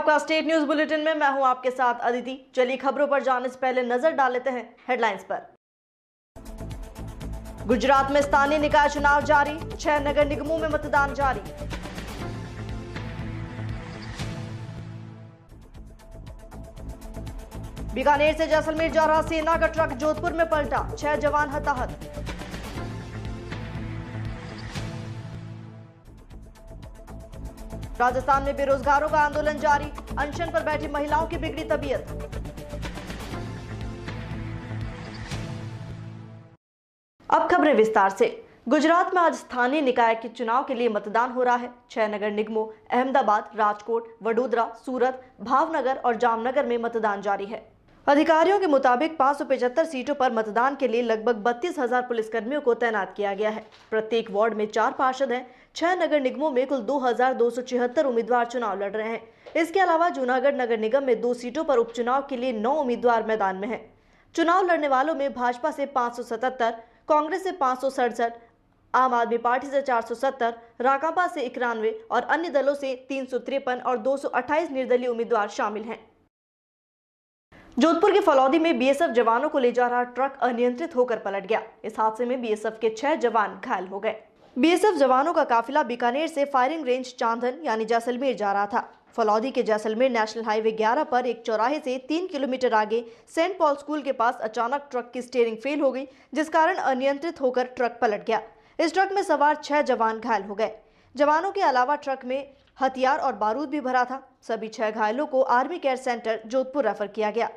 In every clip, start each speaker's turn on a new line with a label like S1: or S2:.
S1: आपका state news bulletin में मैं हूं आपके साथ अदिति। चलिए खबरों पर जाने से पहले नजर डाल लेते हैं हेडलाइंस पर। गुजरात में स्थानीय निकाय चुनाव जारी, 6 नगर निगमों में मतदान जारी। बीकानेर से जैसलमेर जा रहा सेना का ट्रक जोधपुर में पलटा, 6 जवान हताहत। राजस्थान में बेरोजगारों का आंदोलन जारी, अनशन पर बैठी महिलाओं की बिगड़ी तबीयत। अब खबरें विस्तार से। गुजरात में आज स्थानीय निकाय के चुनाव के लिए मतदान हो रहा है। 6 नगर निगमों अहमदाबाद, राजकोट, वडोदरा, सूरत, भावनगर और जामनगर में मतदान जारी है। अधिकारियों के मुताबिक 575 सीटों पर मतदान के लिए लगभग 32,000 पुलिसकर्मियों को तैनात किया गया है। प्रत्येक वार्ड में 4 पार्षद हैं। 6 नगर निगमों में कुल 2,276 उम्मीदवार चुनाव लड़ रहे हैं। इसके अलावा जूनागढ़ नगर निगम में 2 सीटों पर उपचुनाव के लिए 9 उम्मीदवार मैदान में हैं। चुनाव लड़ने वालों में भाजपा से 577, कांग्रेस से 567, आम आदमी पार्टी से 470, राकांपा से 91 और अन्य दलों से 353 और 228 निर्दलीय उम्मीदवार शामिल हैं। जोधपुर के फलौदी में बीएसएफ जवानों को ले जा रहा ट्रक अनियंत्रित होकर पलट गया। इस हादसे में बीएसएफ के 6 जवान घायल हो गए। बीएसएफ जवानों का काफिला बीकानेर से फायरिंग रेंज चांदन यानी जैसलमेर जा रहा था। फलौदी के जैसलमेर नेशनल हाईवे 11 पर एक चौराहे से 3 किलोमीटर आगे सेंट पॉल स्कूल के पास अचानक ट्रक की स्टीयरिंग फेल हो गई, जिस कारण अनियंत्रित होकर ट्रक पलट गया। इस ट्रक में सवार 6 जवान घायल हो गए। जवानों के अलावा ट्रक में हथियार और बारूद भी भरा था। सभी 6 घायलों को army care centre Jodhpur refer किया गया।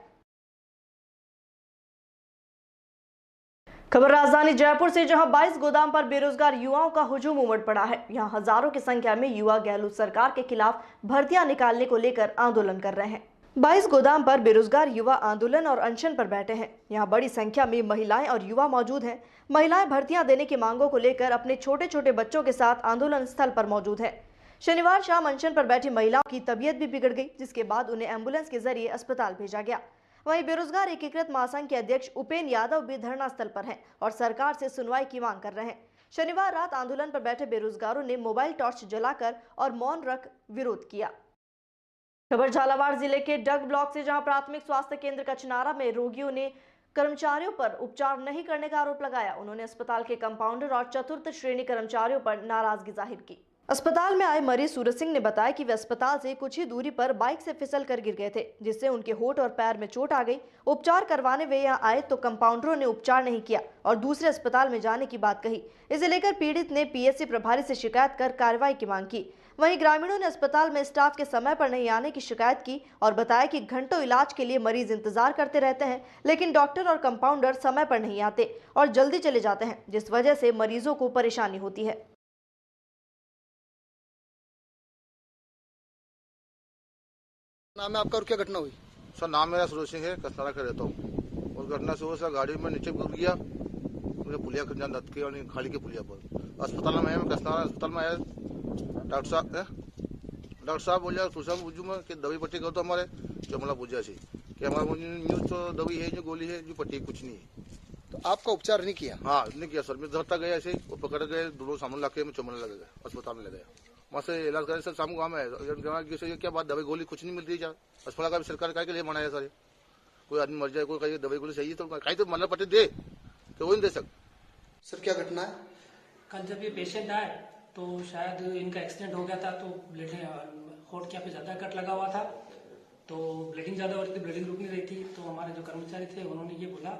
S1: खबर राजधानी जयपुर से, जहां 22 गोदाम पर बेरोजगार युवाओं का हुजूम उमड़ पड़ा है। यहां हजारों की संख्या में युवा गहलोत सरकार के खिलाफ भर्तियां निकालने को लेकर आंदोलन कर रहे हैं। 22 गोदाम पर बेरोजगार युवा आंदोलन और अनशन पर बैठे हैं। यहां बड़ी संख्या में महिलाएं और युवा मौजूद हैं। महिलाएं भर्तियां देने की मांगों को लेकर अपने छोटे छोटे बच्चों के साथ आंदोलन स्थल पर मौजूद है। शनिवार शाम अनशन पर बैठी महिलाओं की तबीयत भी बिगड़ गई, जिसके बाद उन्हें एम्बुलेंस के जरिए अस्पताल भेजा गया। वहीं बेरोजगार एकीकृत महासंघ के अध्यक्ष उपेंद्र यादव भी धरना स्थल पर हैं और सरकार से सुनवाई की मांग कर रहे हैं। शनिवार रात आंदोलन पर बैठे बेरोजगारों ने मोबाइल टॉर्च जलाकर और मौन रख विरोध किया। खबर झालावाड़ जिले के डग ब्लॉक से, जहां प्राथमिक स्वास्थ्य केंद्र कचनारा में रोगियों ने कर्मचारियों पर उपचार नहीं करने का आरोप लगाया। उन्होंने अस्पताल के कंपाउंडर और चतुर्थ श्रेणी कर्मचारियों पर नाराजगी जाहिर की। अस्पताल में आए मरीज सूरज सिंह ने बताया कि वे अस्पताल से कुछ ही दूरी पर बाइक से फिसल कर गिर गए थे, जिससे उनके होंठ और पैर में चोट आ गई। उपचार करवाने वे यहाँ आए तो कंपाउंडरों ने उपचार नहीं किया और दूसरे अस्पताल में जाने की बात कही। इसे लेकर पीड़ित ने पीएचसी प्रभारी से शिकायत कर कार्रवाई की मांग की। वहीं ग्रामीणों ने अस्पताल में स्टाफ के समय पर नहीं आने की शिकायत की और बताया कि घंटों इलाज के लिए मरीज इंतजार करते रहते हैं, लेकिन डॉक्टर और कंपाउंडर समय पर नहीं आते और जल्दी चले जाते हैं, जिस वजह से मरीजों को परेशानी होती है।
S2: नाम है आपका और क्या घटना हुई?
S3: सर नाम मेरा सूरज सिंह है, कचनारा का रहता हूँ। और घटना सुबह सर गाड़ी में नीचे गिर गया, मुझे पुलिया खंजान दत्त के और खाली के पुलिया पर अस्पताल में आया। मैं कचनारा अस्पताल में आया, डॉक्टर साहब बोलिया तुषा बुझू में कि दवाई पट्टी कर दो हमारे जमला पूजा से कि हमारे न्यूज तो दवाई है, जो गोली है, जो पट्टी कुछ नहीं है।
S2: तो आपका उपचार नहीं किया?
S3: हाँ नहीं किया सर। मैं धरता गया ऐसे वो पकड़ गए, दोनों सामान ला के मैं चमला लग गया, अस्पताल में ले गया। वहाँ से इलाज करे सर, शाम को काम है क्या बात, दवाई गोली कुछ नहीं मिल रही। अस्पताल का भी सरकार का लिए बनाया सर, कोई आदमी मर जाए, कोई कहीं दवाई गोली चाहिए तो कहीं तो मतलब पट्टी दे तो वो नहीं दे सकते।
S2: सर क्या घटना है?
S4: कल जब ये पेशेंट आए तो शायद इनका एक्सीडेंट हो गया था, तो ब्लीडिंग होंठ के यहाँ पे ज्यादा कट लगा हुआ था, तो ब्लीडिंग ज्यादा हो रही थी, ब्लीडिंग रुक नहीं रही थी। तो हमारे जो कर्मचारी थे उन्होंने ये बोला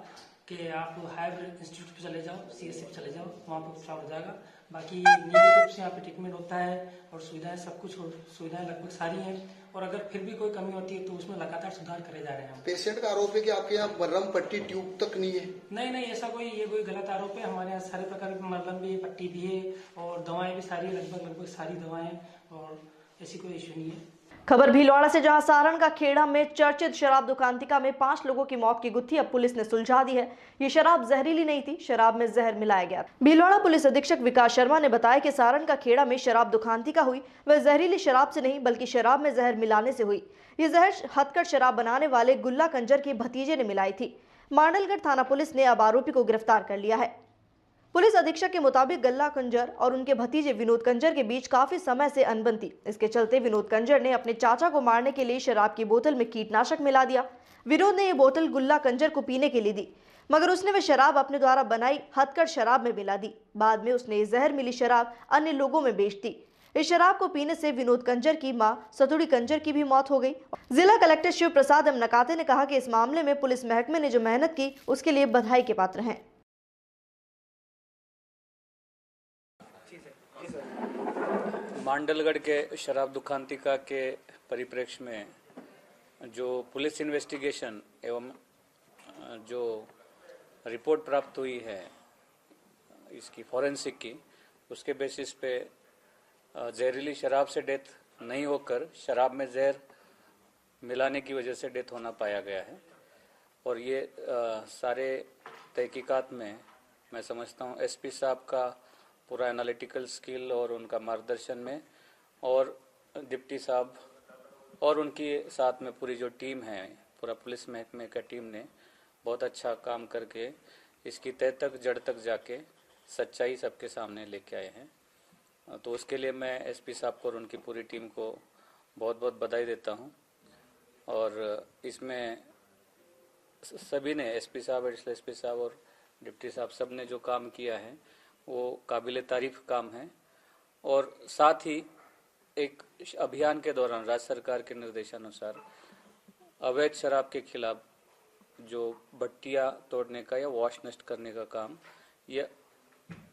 S4: कि आप हायर इंस्टीट्यूट पे चले जाओ, सीएससी पे चले जाओ, वहाँ पे उपचार हो जाएगा। बाकी नियमित रूप से यहाँ पे ट्रीटमेंट होता है और सुविधाएं सब कुछ सुविधाएं लगभग सारी हैं, और अगर फिर भी कोई कमी होती है तो उसमें लगातार सुधार करे जा रहे हैं।
S2: पेशेंट का आरोप है कि आपके यहाँ मरहम पट्टी ट्यूब तक नहीं है।
S4: नहीं, ऐसा कोई गलत आरोप है। हमारे यहाँ सारे प्रकार की मरहम भी है, पट्टी भी है और दवाएं भी सारी, लगभग सारी दवाएं, और ऐसी कोई इश्यू नहीं है।
S1: खबर भीलवाड़ा से, जहां सारण का खेड़ा में चर्चित शराब दुकानतिका में 5 लोगों की मौत की गुत्थी अब पुलिस ने सुलझा दी है। ये शराब जहरीली नहीं थी, शराब में जहर मिलाया गया। भीलवाड़ा पुलिस अधीक्षक विकास शर्मा ने बताया कि सारण का खेड़ा में शराब दुकानतिका हुई वह जहरीली शराब से नहीं बल्कि शराब में जहर मिलाने से हुई। ये जहर हथकढ़ शराब बनाने वाले गुल्ला कंजर के भतीजे ने मिलाई थी। मांडलगढ़ थाना पुलिस ने अब आरोपी को गिरफ्तार कर लिया है। पुलिस अधीक्षक के मुताबिक गल्ला कंजर और उनके भतीजे विनोद कंजर के बीच काफी समय से अनबन थी। इसके चलते विनोद कंजर ने अपने चाचा को मारने के लिए शराब की बोतल में कीटनाशक मिला दिया। विनोद ने यह बोतल गुल्ला कंजर को पीने के लिए दी, मगर उसने वह शराब अपने द्वारा बनाई हथकढ़ शराब में मिला दी। बाद में उसने जहर मिली शराब अन्य लोगों में बेच दी। इस शराब को पीने से विनोद कंजर की मां सतुड़ी कंजर की भी मौत हो गई। जिला कलेक्टर शिव प्रसाद एम नकाते ने कहा कि इस मामले में पुलिस महकमे ने जो मेहनत की उसके लिए बधाई के पात्र हैं।
S5: मांडलगढ़ के शराब दुकानतिका के परिप्रेक्ष्य में जो पुलिस इन्वेस्टिगेशन एवं जो रिपोर्ट प्राप्त हुई है इसकी फॉरेंसिक की, उसके बेसिस पे जहरीली शराब से डेथ नहीं होकर शराब में जहर मिलाने की वजह से डेथ होना पाया गया है। और ये सारे तहकीकात में मैं समझता हूँ एसपी साहब का पूरा एनालिटिकल स्किल और उनका मार्गदर्शन में, और डिप्टी साहब और उनकी साथ में पूरी जो टीम है, पूरा पुलिस महकमे का टीम ने बहुत अच्छा काम करके इसकी तह तक जड़ तक जाके सच्चाई सबके सामने लेके आए हैं। तो उसके लिए मैं एसपी साहब को और उनकी पूरी टीम को बहुत बहुत बधाई देता हूं। और इसमें सभी ने, एसपी साहब, एडिशनल एसपी साहब और डिप्टी साहब, सब ने जो काम किया है वो काबिले तारीफ काम है। और साथ ही एक अभियान के दौरान राज्य सरकार के निर्देशानुसार अवैध शराब के खिलाफ जो भट्टियां तोड़ने का या वॉश नष्ट करने का काम ये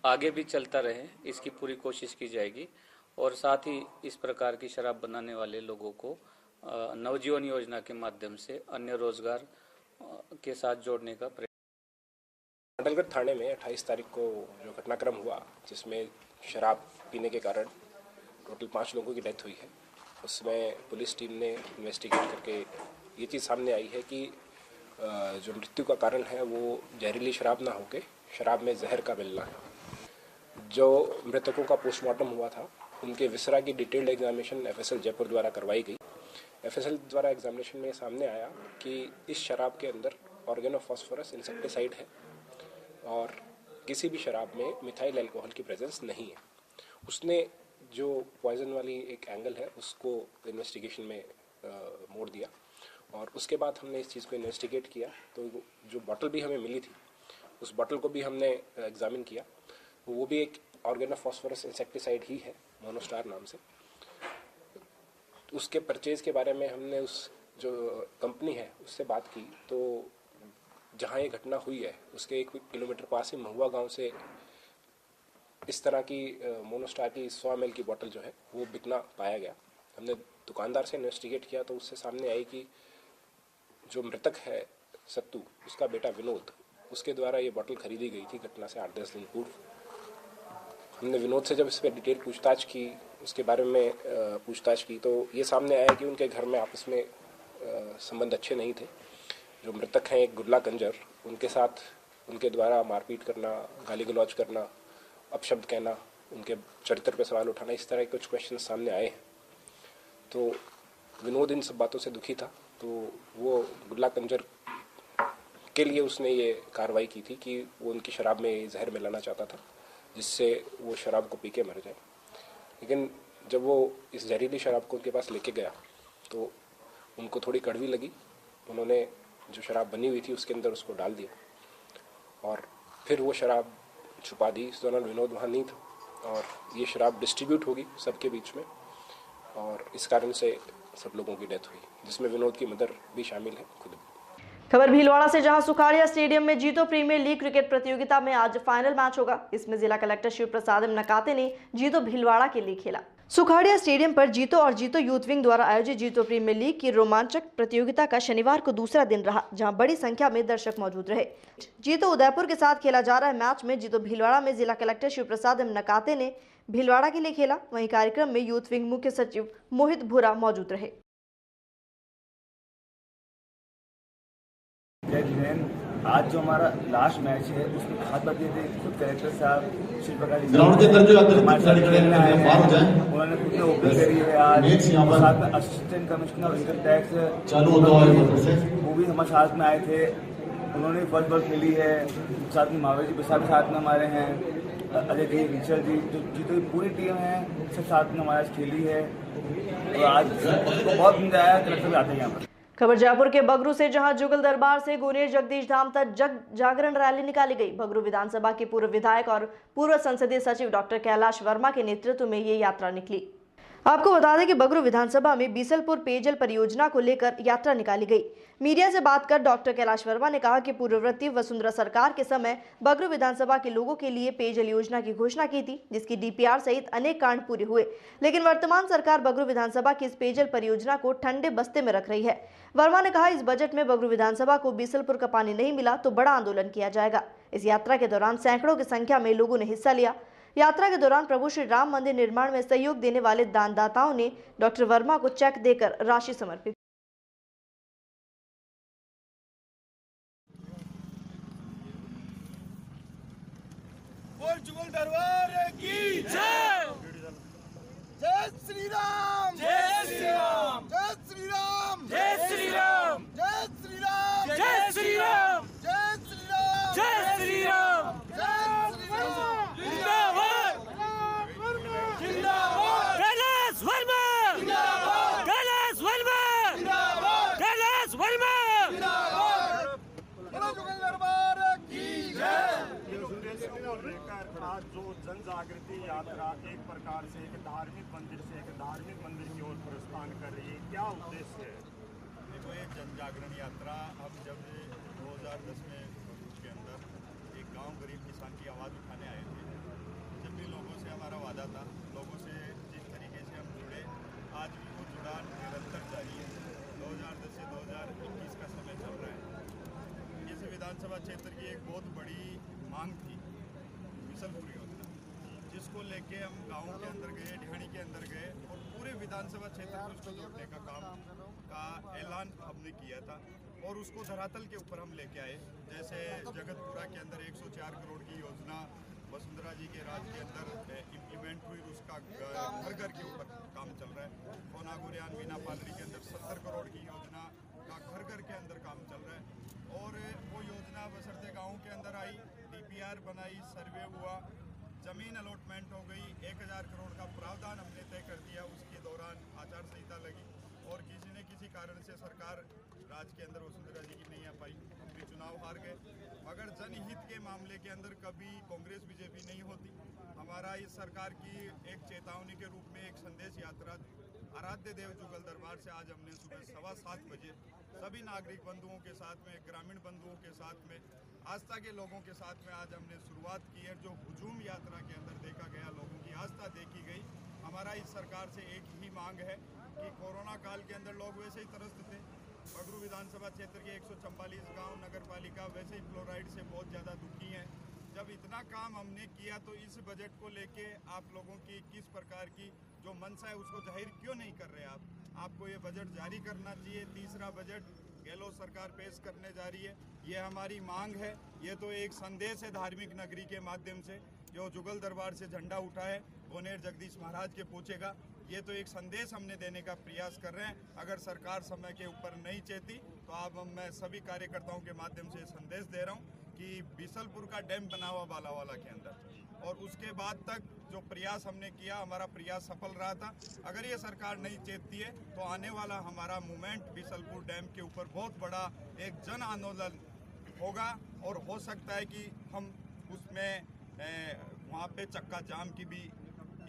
S5: आगे भी चलता रहे, इसकी पूरी कोशिश की जाएगी। और साथ ही इस प्रकार की शराब बनाने वाले लोगों को नवजीवन योजना के माध्यम से अन्य रोजगार के साथ जोड़ने का प्रयास।
S6: मांडलगढ़ थाने में 28 तारीख को जो घटनाक्रम हुआ जिसमें शराब पीने के कारण टोटल 5 लोगों की डेथ हुई है, उसमें पुलिस टीम ने इन्वेस्टिगेट करके ये चीज़ सामने आई है कि जो मृत्यु का कारण है वो जहरीली शराब ना होके शराब में जहर का मिलना है। जो मृतकों का पोस्टमार्टम हुआ था उनके विसरा की डिटेल्ड एग्जामिनेशन एफएसएल जयपुर द्वारा करवाई गई। एफएसएल द्वारा एग्जामिनेशन में सामने आया कि इस शराब के अंदर ऑर्गेनोफॉस्फोरस इंसेक्टिसाइड है और किसी भी शराब में मिथाइल अल्कोहल की प्रेजेंस नहीं है। उसने जो पॉइजन वाली एक एंगल है उसको इन्वेस्टिगेशन में मोड़ दिया और उसके बाद हमने इस चीज़ को इन्वेस्टिगेट किया। तो जो बॉटल भी हमें मिली थी उस बॉटल को भी हमने एग्जामिन किया, वो भी एक ऑर्गेनोफॉस्फोरस इंसेक्टिसाइड ही है, मोनोस्टार नाम से। उसके परचेज के बारे में हमने उस जो कंपनी है उससे बात की, तो जहाँ ये घटना हुई है उसके 1 किलोमीटर पास ही महुआ गांव से इस तरह की मोनोस्टार की 100 ml की बोतल जो है वो बिकना पाया गया। हमने दुकानदार से इन्वेस्टिगेट किया तो उससे सामने आई कि जो मृतक है सत्तू, उसका बेटा विनोद, उसके द्वारा ये बोतल खरीदी गई थी घटना से 8-10 दिन पूर्व। हमने विनोद से जब इस पर डिटेल पूछताछ की, उसके बारे में पूछताछ की, तो ये सामने आया कि उनके घर में आपस में संबंध अच्छे नहीं थे। जो मृतक हैं एक गुल्ला कंजर, उनके साथ उनके द्वारा मारपीट करना, गाली गलौज करना, अपशब्द कहना, उनके चरित्र पर सवाल उठाना, इस तरह के कुछ क्वेश्चन सामने आए हैं। तो विनोद इन सब बातों से दुखी था, तो वो गुल्ला कंजर के लिए उसने ये कार्रवाई की थी कि वो उनकी शराब में जहर मिलाना चाहता था जिससे वो शराब को पी के मर जाए। लेकिन जब वो इस जहरीली शराब को उनके पास लेके गया तो उनको थोड़ी कड़वी लगी। उन्होंने जो शराब बनी हुई थी उसके अंदर उसको डाल दिया और फिर वो शराब छुपा दी। इस दौरान विनोद वहाँ नहीं था और ये शराब डिस्ट्रीब्यूट होगी सबके बीच में और इस कारण से सब लोगों की डेथ हुई, जिसमें विनोद की मदर भी शामिल है खुद।
S1: खबर भीलवाड़ा से, जहां सुखाड़िया स्टेडियम में जीतो प्रीमियर लीग क्रिकेट प्रतियोगिता में आज फाइनल मैच होगा। इसमें जिला कलेक्टर शिव प्रसाद एम नकाते ने जीतो भीलवाड़ा के लिए खेला। सुखाड़िया स्टेडियम पर जीतो और जीतो यूथ विंग द्वारा आयोजित जीतो प्रीमियर लीग की रोमांचक प्रतियोगिता का शनिवार को दूसरा दिन रहा, जहां बड़ी संख्या में दर्शक मौजूद रहे। जीतो उदयपुर के साथ खेला जा रहा मैच में जीतो भीलवाड़ा में जिला कलेक्टर शिव प्रसाद एम नकाते ने भीलवाड़ा के लिए खेला। वहीं कार्यक्रम में यूथ विंग मुख्य सचिव मोहित भूरा मौजूद रहे।
S7: आज जो हमारा लास्ट मैच है उसमें खास बात ये थी, खुद कलेक्टर साहब
S8: ग्राउंड के अंदर जो
S7: उन्होंने खुद ने ओपनिंग करी है आज, साथ में असिस्टेंट कमिश्नर इनकम टैक्स
S8: चालू होता है
S7: वो भी हमारे साथ में आए थे। उन्होंने फर्स्ट बॉल खेली है, साथ में मावेजी प्रसाद साथ में हमारे हैं, अजय जी, रिचर्ड जी, जो जितनी पूरी टीम है सब साथ में हमारे खेली है। तो आज उसको बहुत मजा आया, कलेक्टर भी आते हैं यहाँ पर।
S1: खबर जयपुर के बगरू से, जहां जुगल दरबार से गोनेर जगदीश धाम तक जागरण रैली निकाली गई। बगरू विधानसभा के पूर्व विधायक और पूर्व संसदीय सचिव डॉक्टर कैलाश वर्मा के नेतृत्व में ये यात्रा निकली। आपको बता दें कि बगरू विधानसभा में बीसलपुर पेयजल परियोजना को लेकर यात्रा निकाली गई। मीडिया से बात कर डॉक्टर कैलाश वर्मा ने कहा कि पूर्ववर्ती वसुंधरा सरकार के समय बगरू विधानसभा के लोगों के लिए पेयजल योजना की घोषणा की थी, जिसकी डीपीआर सहित अनेक कांड पूरे हुए, लेकिन वर्तमान सरकार बगरू विधानसभा की इस पेयजल परियोजना को ठंडे बस्ते में रख रही है। वर्मा ने कहा, इस बजट में बगरू विधानसभा को बीसलपुर का पानी नहीं मिला तो बड़ा आंदोलन किया जाएगा। इस यात्रा के दौरान सैकड़ों की संख्या में लोगों ने हिस्सा लिया। यात्रा के दौरान प्रभु श्री राम मंदिर निर्माण में सहयोग देने वाले दानदाताओं ने डॉक्टर वर्मा को चेक देकर राशि समर्पित।
S9: जुगल दरबार की जय। जय श्री राम, जय श्री राम, जय श्री राम, जय श्री राम, जय श्री राम, जय श्री राम, जय श्री राम, जय श्री राम, जय श्री राम। जिंदाबाद जिंदाबाद कैलाश वर्मा, जिंदाबाद कैलाश वर्मा, जिंदाबाद कैलाश वर्मा, जिंदाबाद। बोलो जुगल दरबार की जय।
S10: आज जो जन जागृति यात्रा एक प्रकार से एक धार्मिक मंदिर से एक धार्मिक मंदिर की ओर प्रस्थान कर रही है, क्या उद्देश्य है?
S11: देखो, एक जन जागरण यात्रा हम जब 2010 में के अंदर एक गांव गरीब किसान की आवाज़ उठाने आए थे, जब भी लोगों से हमारा वादा था, लोगों से जिस तरीके से हम जुड़े, आज भी वो जुड़ान निरंतर जारी है। 2010 से 2021 का समय चल रहा है। इस विधानसभा क्षेत्र की एक बहुत बड़ी मांग थी बीसलपुर योजना, जिसको लेके हम गाँव के अंदर गए, ढिहानी के अंदर गए और पूरे विधानसभा क्षेत्र में उसको जोड़ने का काम का ऐलान हमने किया था और उसको धरातल के ऊपर हम लेके आए। जैसे जगतपुरा के अंदर 104 करोड़ की योजना वसुंधरा जी के राज के अंदर इम्प्लीमेंट हुई, उसका घर घर के ऊपर काम चल रहा है। कोनागुरियान मीना पालरी के अंदर 70 करोड़ की योजना का घर घर के अंदर काम चल रहा है और वो योजना बसरते गाँव के अंदर आई, डीपीआर बनाई, सर्वे हुआ, जमीन अलॉटमेंट हो गई, 1000 करोड़ का प्रावधान हमने तय कर दिया। उसके दौरान आचार संहिता लगी और किसी न किसी कारण से सरकार राज्य के अंदर वसुंधरा जी की नहीं आ पाई, हम भी चुनाव हार गए। मगर जनहित के मामले के अंदर कभी कांग्रेस बीजेपी नहीं होती। हमारा इस सरकार की एक चेतावनी के रूप में एक संदेश यात्रा आराध्य देव जुगल दरबार से आज हमने सुबह 7:15 बजे सभी नागरिक बंधुओं के साथ में, ग्रामीण बंधुओं के साथ में, आस्था के लोगों के साथ में आज हमने शुरुआत की है। जो हुजूम यात्रा के अंदर देखा गया, लोगों की आस्था देखी गई। हमारा इस सरकार से एक ही मांग है कि कोरोना काल के अंदर लोग वैसे ही त्रस्त थे। बगरू विधानसभा क्षेत्र के 144 गांव नगर पालिका वैसे ही फ्लोराइड से बहुत ज़्यादा दुखी हैं। जब इतना काम हमने किया तो इस बजट को लेके आप लोगों की किस प्रकार की जो मंशा है उसको जाहिर क्यों नहीं कर रहे आप? आपको ये बजट जारी करना चाहिए। तीसरा बजट गहलोत सरकार पेश करने जा रही है, ये हमारी मांग है। ये तो एक संदेश है धार्मिक नगरी के माध्यम से, जो जुगल दरबार से झंडा उठा है गोनेर जगदीश महाराज के पहुंचेगा। ये तो एक संदेश हमने देने का प्रयास कर रहे हैं। अगर सरकार समय के ऊपर नहीं चेती तो अब मैं सभी कार्यकर्ताओं के माध्यम से संदेश दे रहा हूँ कि बीसलपुर का डैम बना हुआ बालावाला के अंदर, और उसके बाद तक जो प्रयास हमने किया, हमारा प्रयास सफल रहा था। अगर ये सरकार नहीं चेतती है तो आने वाला हमारा मूवमेंट बीसलपुर डैम के ऊपर बहुत बड़ा एक जन आंदोलन होगा और हो सकता है कि हम उसमें वहाँ पे चक्का जाम की भी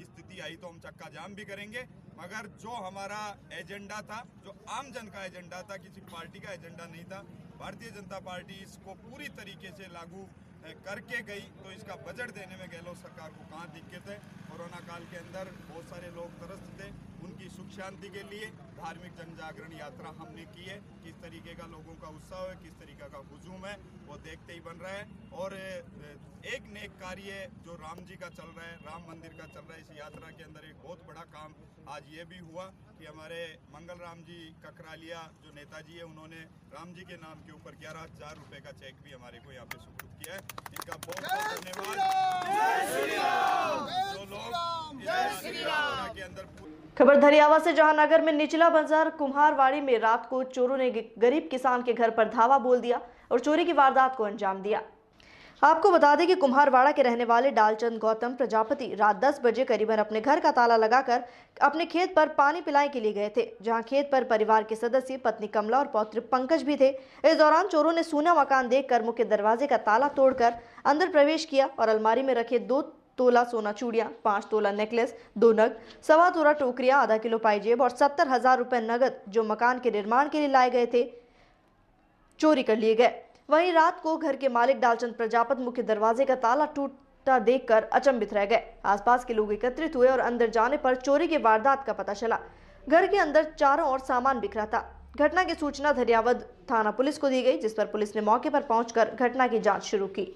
S11: स्थिति आई तो हम चक्का जाम भी करेंगे। मगर जो हमारा एजेंडा था, जो आम जन का एजेंडा था, किसी पार्टी का एजेंडा नहीं था, भारतीय जनता पार्टी इसको पूरी तरीके से लागू करके गई। तो इसका बजट देने में गहलोत सरकार को कहाँ दिक्कत है? कोरोना काल के अंदर बहुत सारे लोग त्रस्त थे, उनकी सुख शांति के लिए धार्मिक जन जागरण यात्रा हमने की है। किस तरीके का लोगों का उत्साह है, किस तरीके का हुजूम है, वो देखते ही बन रहा है। और एक नेक कार्य जो राम जी का चल रहा है, राम मंदिर का चल रहा है, इस यात्रा के अंदर एक बहुत बड़ा काम आज ये भी हुआ कि हमारे मंगल राम जी ककरालिया जो नेताजी है, उन्होंने राम जी के नाम के ऊपर 11,000 रुपए का चेक भी हमारे को यहाँ पे सुपुर्द किया है। इनका बहुत बहुत धन्यवाद। जो लोग के अंदर।
S1: खबर धरियावा से, जहां नगर में निचला बाजार कुम्हारवाड़ी में रात को चोरों ने गरीब किसान के घर पर धावा बोल दिया। और चोरी की वारदात को अंजाम दिया। आपको बता दें कि कुम्हारवाड़ा के रहने वाले डालचंद गौतम प्रजापति रात 10 बजे करीबन अपने घर का ताला लगाकर अपने खेत पर पानी पिलाने के लिए गए थे, जहां खेत पर परिवार के सदस्य पत्नी कमला और पौत्र पंकज भी थे। इस दौरान चोरों ने सूना मकान देखकर मुख्य दरवाजे का ताला तोड़कर अंदर प्रवेश किया और अलमारी में रखे 2 तोला सोना चूड़ियां, 5 तोला नेकलेस, 2 नग, 1.25 तोला टोकरियां, आधा किलो पाइजेब और 70,000 रुपए नगद जो मकान के निर्माण के लिए लाए गए थे, चोरी कर लिए गए। वहीं रात को घर के मालिक डालचंद प्रजापति मुख्य दरवाजे का ताला टूटा देखकर अचंभित रह गए। आसपास के लोग एकत्रित हुए और अंदर जाने पर चोरी की वारदात का पता चला। घर के अंदर चारों ओर सामान बिखरा था। घटना की सूचना धरियावद थाना पुलिस को दी गई, जिस पर पुलिस ने मौके पर पहुंचकर घटना की जांच शुरू की।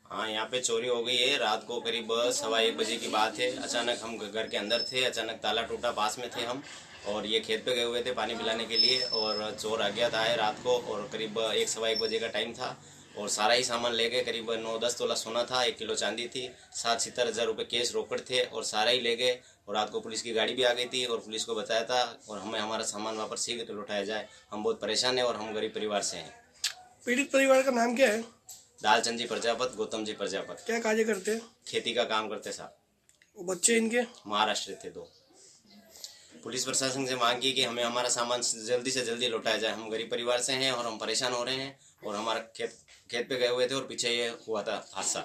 S12: हाँ, यहाँ पे चोरी हो गई है। रात को करीब 1:15 बजे की बात है। अचानक हम घर के अंदर थे, अचानक ताला टूटा, पास में थे हम और ये खेत पे गए हुए थे पानी पिलाने के लिए और चोर आ गया था रात को और करीब 1:15 बजे का टाइम था और सारा ही सामान ले गए। करीब 9-10 तोला सोना था, 1 किलो चांदी थी, 70,000 रुपये कैश रोकड़ थे और सारा ही ले गए। और रात को पुलिस की गाड़ी भी आ गई थी और पुलिस को बताया था और हमें हमारा सामान वापस शीघ्र लौटाया जाए। हम बहुत परेशान हैं और हम गरीब परिवार से हैं।
S9: पीड़ित परिवार का नाम क्या है?
S12: दालचंद जी प्रजापत, गौतम जी प्रजापत।
S9: क्या कार्य करते हैं?
S12: खेती का काम करते साहब।
S9: बच्चे इनके
S12: महाराष्ट्र थे 2। पुलिस प्रशासन से मांग की कि हमें हमारा सामान जल्दी से जल्दी लौटाया जाए। हम गरीब परिवार से हैं और हम परेशान हो रहे हैं और हमारा खेत पे गए हुए थे और पीछे ये हुआ था हादसा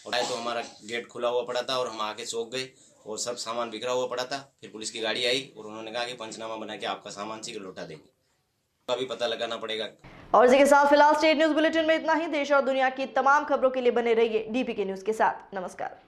S12: और तो हमारा गेट खुला हुआ पड़ा था और हम आके चौक गए और सब सामान बिखरा हुआ पड़ा था। फिर पुलिस की गाड़ी आई और उन्होंने कहा कि पंचनामा बना के आपका सामान शीघ्र लौटा देंगे। अभी पता लगाना पड़ेगा।
S1: और इसी के साथ फिलहाल स्टेट न्यूज बुलेटिन में इतना ही। देश और दुनिया की तमाम खबरों के लिए बने रहिए DPK न्यूज के साथ। नमस्कार।